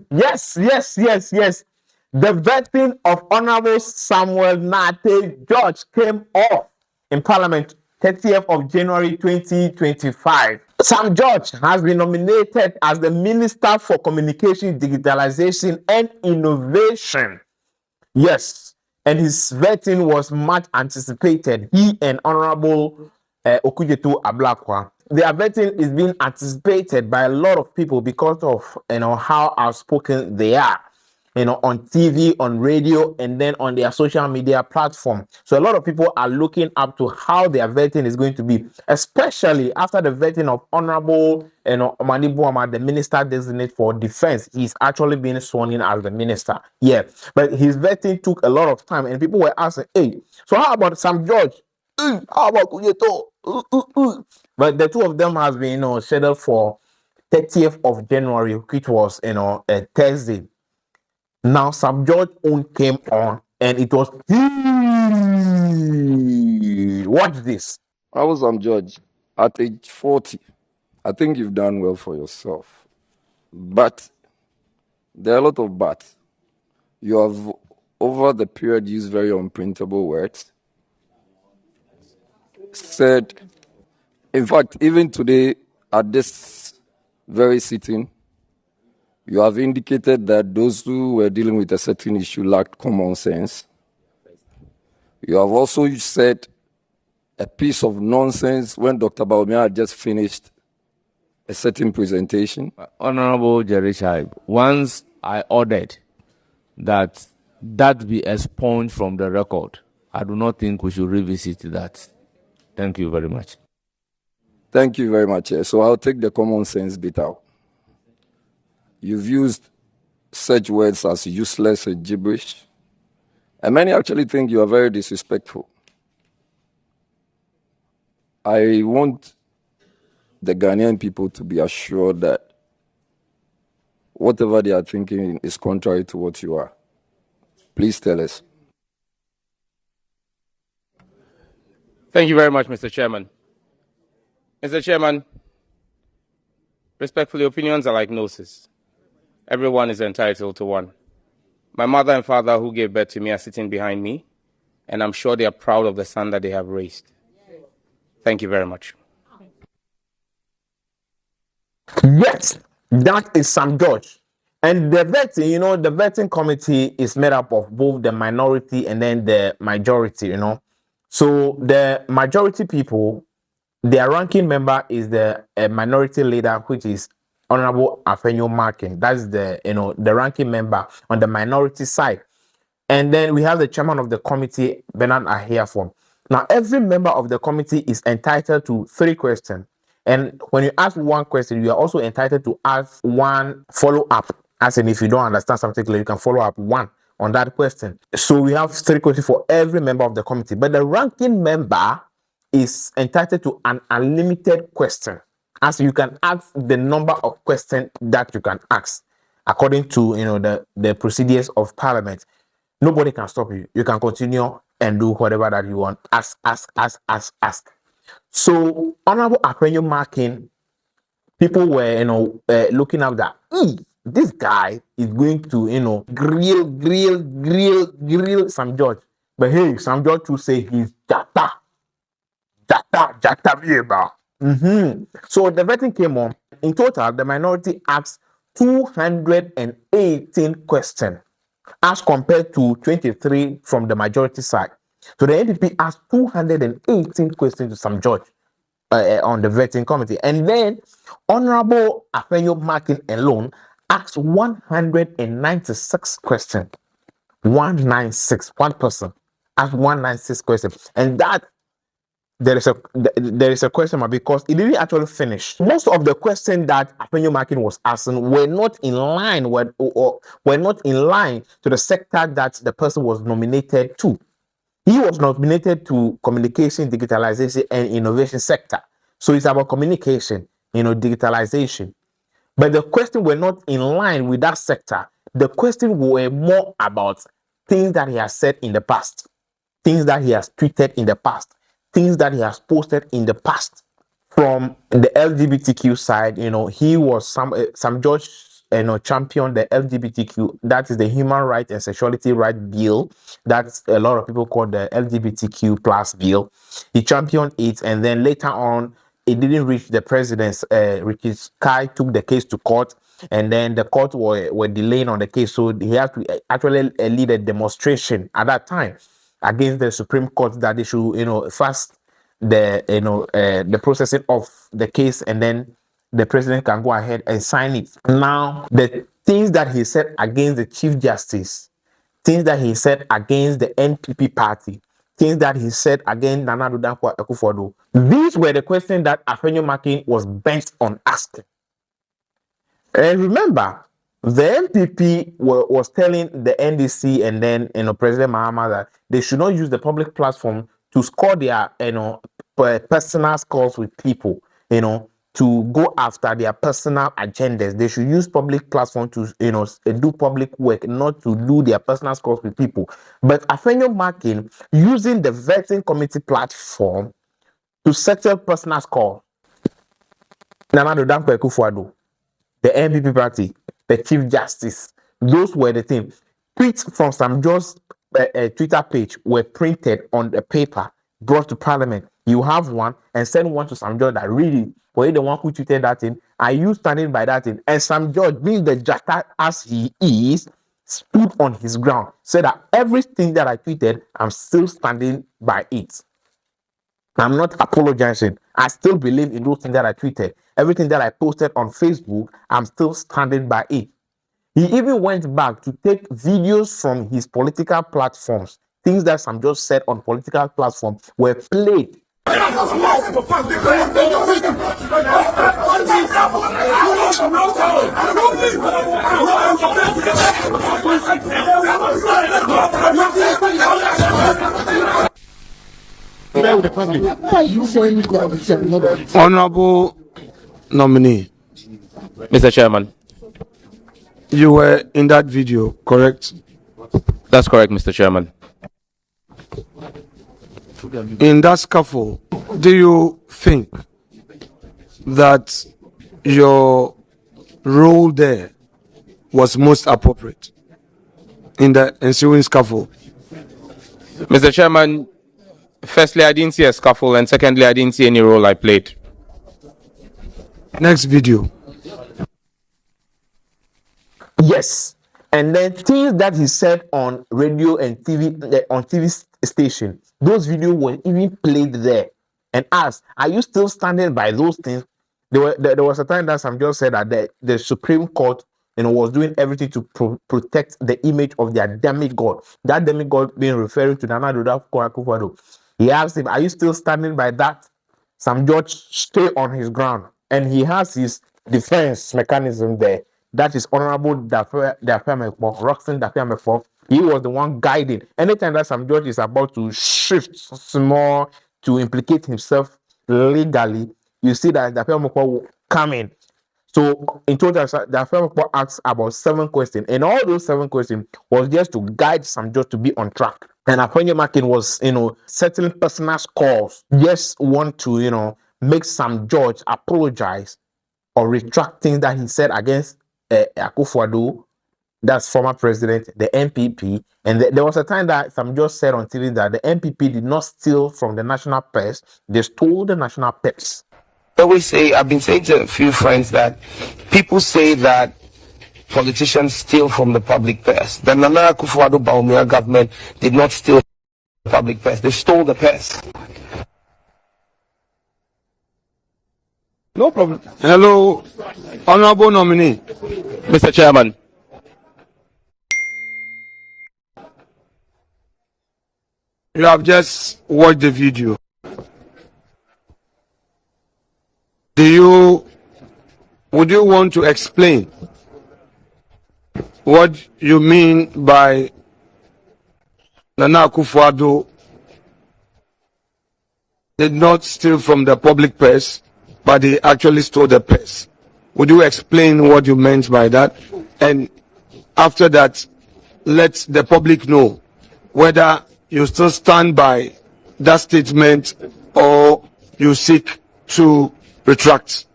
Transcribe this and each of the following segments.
Yes, yes, yes, yes. The vetting of Honorable Samuel Nate George came off in Parliament 30th of January 2025. Sam George has been nominated as the Minister for Communication, Digitalization and Innovation. Yes, and his vetting was much anticipated. He and Honorable Okujeto Ablakwa. Their vetting is being anticipated by a lot of people because of how outspoken they are. On TV, on radio, and then on their social media platform. So a lot of people are looking up to how their vetting is going to be, especially after the vetting of Honorable Omani Buama, the Minister Designate for Defense. He's actually being sworn in as the minister. Yeah, but his vetting took a lot of time, and people were asking, hey, so how about Sam George? How about Kuyeto? But the two of them has been scheduled for 30th of January, which was a Thursday. Now, Sam George own came on, and it was watch this. I was George at age 40. I think you've done well for yourself, but there are a lot of buts. You have, over the period, used very unprintable words. Said, in fact, even today at this very sitting, you have indicated that those who were dealing with a certain issue lacked common sense. You have also said a piece of nonsense when Dr. Baumia had just finished a certain presentation. Honorable Jerry Shaib, once I ordered that be expunged from the record, I do not think we should revisit that. Thank you very much. Thank you very much. So I'll take the common sense bit out. You've used such words as useless and gibberish, and many actually think you are very disrespectful. I want the Ghanaian people to be assured that whatever they are thinking is contrary to what you are. Please tell us. Thank you very much, Mr. Chairman. Mr. Chairman, respectfully, opinions are like noses. Everyone is entitled to one. My mother and father who gave birth to me are sitting behind me, and I'm sure they are proud of the son that they have raised. Thank you very much. Yes, that is Sam George. And the vetting, the vetting committee is made up of both the minority and then the majority, So the majority people, their ranking member is the minority leader, which is Honorable Afenyo Markins. That's the ranking member on the minority side. And then we have the chairman of the committee, Bernard Ahiafon. Now, every member of the committee is entitled to 3 questions. And when you ask one question, you are also entitled to ask one follow-up. As in, if you don't understand something clearly, you can follow up one on that question. So we have 3 questions for every member of the committee. But the ranking member is entitled to an unlimited question. As you can ask the number of questions that you can ask. according to the procedures of Parliament. Nobody can stop you. You can continue and do whatever that you want. Ask. So Honorable Afenyo Markin, people were looking up that this guy is going to grill Sam George. But hey, Sam George to say he's jata vieba. So the vetting came on. In total, the minority asked 218 questions as compared to 23 from the majority side. So the NPP asked 218 questions to Sam George on the vetting committee. And then Honorable Afenyo Markin alone asked 196 questions. 196, one person asked 196 questions. And that there is a question mark because it didn't actually finish. Most of the questions that Afenyo Markin was asking were not in line to the sector that the person was nominated to. He was nominated to communication, digitalization, and innovation sector. So it's about communication, digitalization. But the questions were not in line with that sector. The questions were more about things that he has said in the past, things that he has tweeted in the past, things that he has posted in the past. From the LGBTQ side, he was some George, championed the LGBTQ, that is the Human Rights and Sexuality Right Bill. That's a lot of people call the LGBTQ plus bill. He championed it, and then later on, it didn't reach the president's. Ricky Sky took the case to court, and then the court were delaying on the case, so he had to actually lead a demonstration at that time against the Supreme Court that they should, fast the processing of the case, and then the president can go ahead and sign it. Now, the things that he said against the Chief Justice, things that he said against the NPP party, things that he said against Nana Addo Dankwa Akufo-Addo, these were the questions that Afenyo Markin was bent on asking. And remember, the MPP was telling the NDC and then President Mahama that they should not use the public platform to score their personal scores with people, to go after their personal agendas. They should use public platform to do public work, not to do their personal scores with people. But Afenyo Markin using the vetting committee platform to settle personal score. Nana Addo Dankwa Akufo-Addo, the NPP party, the Chief Justice, those were the things. Tweets from Sam George's Twitter page were printed on the paper, brought to Parliament. You have one and send one to Sam George that really, were you the one who tweeted that thing? Are you standing by that thing? And Sam George, being the jata as he is, stood on his ground, said that everything that I tweeted, I'm still standing by it. I'm not apologizing. I still believe in those things that I tweeted. Everything that I posted on Facebook, I'm still standing by it. He even went back to take videos from his political platforms. Things that Sam George said on political platforms were played. Honorable nominee, Mr. Chairman. you were in that video, correct? That's correct, Mr. Chairman. In that scuffle, do you think that your role there was most appropriate in the ensuing scuffle? Mr. Chairman, firstly, I didn't see a scuffle, and secondly, I didn't see any role I played. Next video. Yes. And then things that he said on radio and TV, on TV station, those videos were even played there. And asked, are you still standing by those things? There was a time that Sam George said that the Supreme Court was doing everything to protect the image of their demigod. That demigod being referring to Nana Addo Dankwa Akufo-Addo. He asked him, are you still standing by that? Sam George stay on his ground. And he has his defense mechanism there. That is Honorable Roxanne Dafiamekpo. He was the one guiding. Anytime that Sam George is about to shift small to implicate himself legally, you see that Dafiamekpo will come in. So in total, the Afenyo asked about 7 questions, and all those 7 questions was just to guide some judge to be on track. And Afenyo Markins was, settling personal scores, just want to, make some judge apologize or retract things that he said against Akufo-Addo, that's former president, the MPP. And there was a time that some judge said on TV that the MPP did not steal from the national purse, they stole the national purse. I always say, I've been saying to a few friends that people say that politicians steal from the public purse. The Nana Akufo-Addo Bawumia government did not steal the public purse, they stole the purse. No problem. Hello, honorable nominee. Mr. Chairman. You have just watched the video. Would you want to explain what you mean by Nana Akufo-Addo did not steal from the public purse, but they actually stole the purse? Would you explain what you meant by that? And after that, let the public know whether you still stand by that statement or you seek to retract.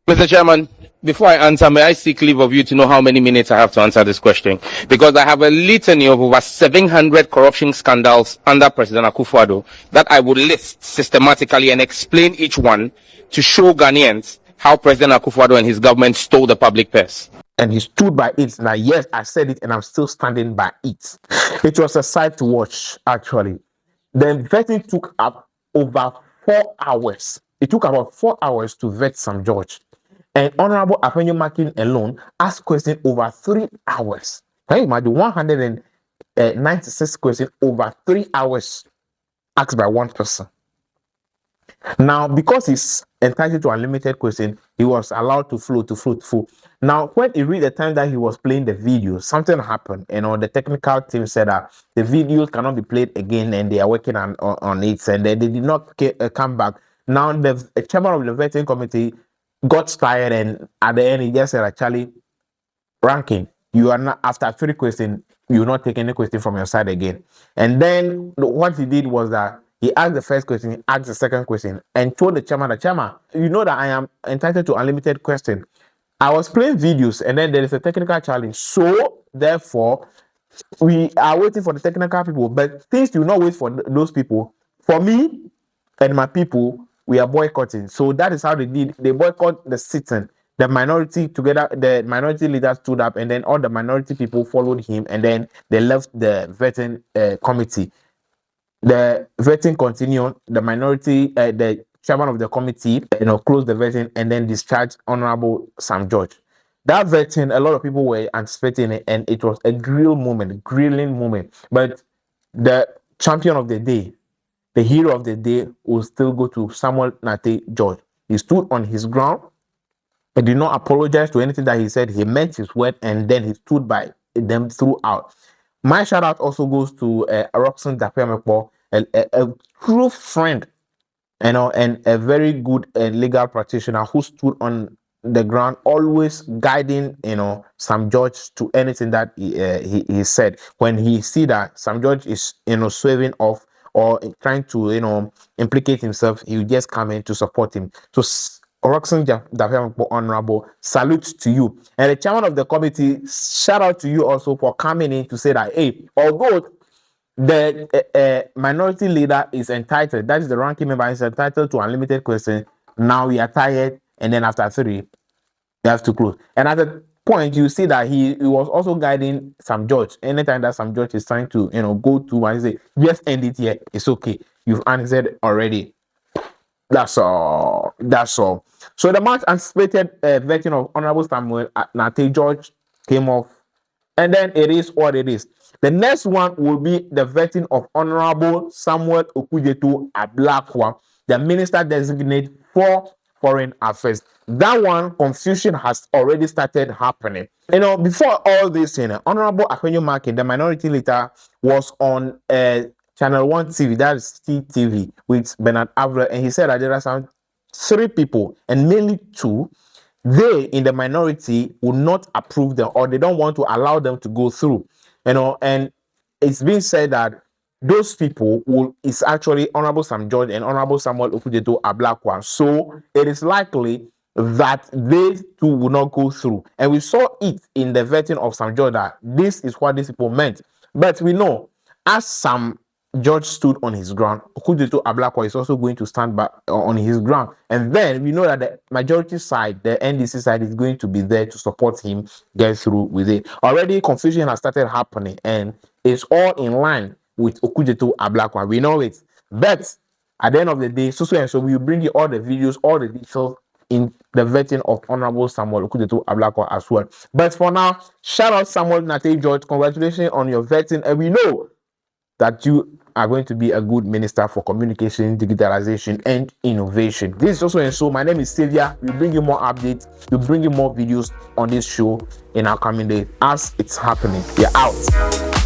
Mr. Chairman, before I answer, may I seek leave of you to know how many minutes I have to answer this question? Because I have a litany of over 700 corruption scandals under President Akufo-Addo that I would list systematically and explain each one to show Ghanaians how President Akufo-Addo and his government stole the public purse. And he stood by it. Now, yes, I said it and I'm still standing by it. It was a sight to watch, actually. The vetting took up over 4 hours. It took about 4 hours to vet some judge. And Honorable Afenyo Markins alone asked questions over 3 hours. Can you imagine 196 questions over 3 hours asked by one person? Now, because he's entitled to unlimited question, he was allowed to flow. Now, when he read the time that he was playing the video, something happened. The technical team said that the video cannot be played again, and they are working on it, and they did not come back. Now, the chairman of the vetting committee got tired, and at the end, he just said, "Actually, ranking, you are not, after 3 questions, you will not take any question from your side again." And then what he did was that he asked the first question, he asked the second question, and told the chairman, you know that I am entitled to unlimited question. I was playing videos, and then there is a technical challenge. So, therefore, we are waiting for the technical people. But things do not wait for those people. For me and my people, we are boycotting. So that is how they did. They boycott the sitting. The minority leader stood up, and then all the minority people followed him, and then they left the vetting committee. The vetting continued. The chairman of the committee, closed the vetting and then discharged Honorable Sam George. That vetting, a lot of people were anticipating it, and it was a grilling moment. But the champion of the day, the hero of the day, will still go to Samuel Nate George. He stood on his ground. He did not apologize to anything that he said. He meant his word, and then he stood by them throughout. My shout out also goes to Roxanne Dapiamekpo, a true friend, and a very good legal practitioner who stood on the ground, always guiding, Sam George to anything that he said. When he see that Sam George is, swerving off or trying to, implicate himself, he will just come in to support him. So, Roxanne Dapiamekpo, Honorable, salute to you. And the chairman of the committee, shout out to you also for coming in to say that, hey, although the minority leader is entitled, that is the ranking member, is entitled to unlimited questions. Now we are tired, and then after 3, you have to close. And at the point, you see that he was also guiding Sam George. Anytime that Sam George is trying to, go to and say, just end it here, it's okay. You've answered already. That's all. So the much anticipated vetting of Honorable Samuel Nate George came off, and then it is what it is. The next one will be the vetting of Honorable Samuel Okujeto Ablakwa, the Minister Designate for Foreign Affairs. That one, confusion has already started happening. Before all this, Honorable Afenyo Markins, the minority leader, was on Channel 1 TV, that is TTV, with Bernard Avre, and he said that there are some 3 people, and mainly 2, they in the minority will not approve them, or they don't want to allow them to go through, and it's been said that those people is actually Honorable Sam George and Honorable Samuel Okujeto Ablakwa. So it is likely that they too will not go through. And we saw it in the vetting of Sam George that this is what these people meant. But we know, as Sam George stood on his ground, Okujeto Ablakwa is also going to stand back on his ground. And then we know that the majority side, the NDC side, is going to be there to support him get through with it. Already confusion has started happening, and it's all in line with Okujeto Ablakwa. We know it. But at the end of the day, so we will bring you all the videos, all the details in the vetting of Honorable Samuel Okujeto Ablakwa as well. But for now, shout out Samuel Nate George. Congratulations on your vetting. And we know that you are going to be a good minister for communication, digitalization, and innovation. This is also and so. My name is Sylvia. We bring you more updates. We bring you more videos on this show in our coming days as it's happening. We're out.